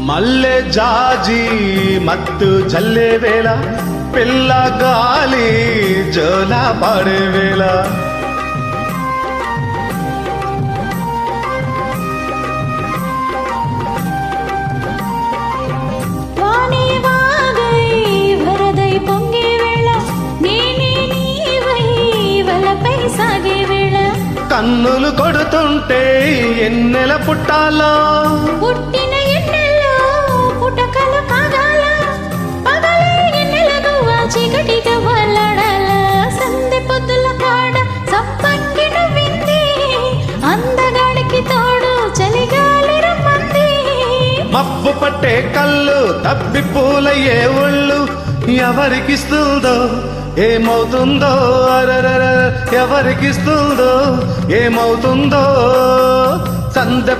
మల్లె జాజి మత్తు జల్లే వేళ పిల్ల గాలి జోల పాడే వేళ కన్నులు కొడుతుంటే ఎన్నెల పుట్టాలా పుట్టిన ఎన్నెల్లో పుటకలు కాగాల పగలే ఎన్నెలకు చీకటిగా వల్లడాల సందె పొద్దుల కాడ సంపంగిన వింది అందగాడికి తోడు చలిగాలి రమ్మంది మబ్బు పట్టే కళ్ళు తబ్బి పూలయ్యే ఒళ్ళు ఎవరికిస్తుందో ఏమవుతుందో అరరర ఎవరికిస్తుందో ఏమవుతుందో సందె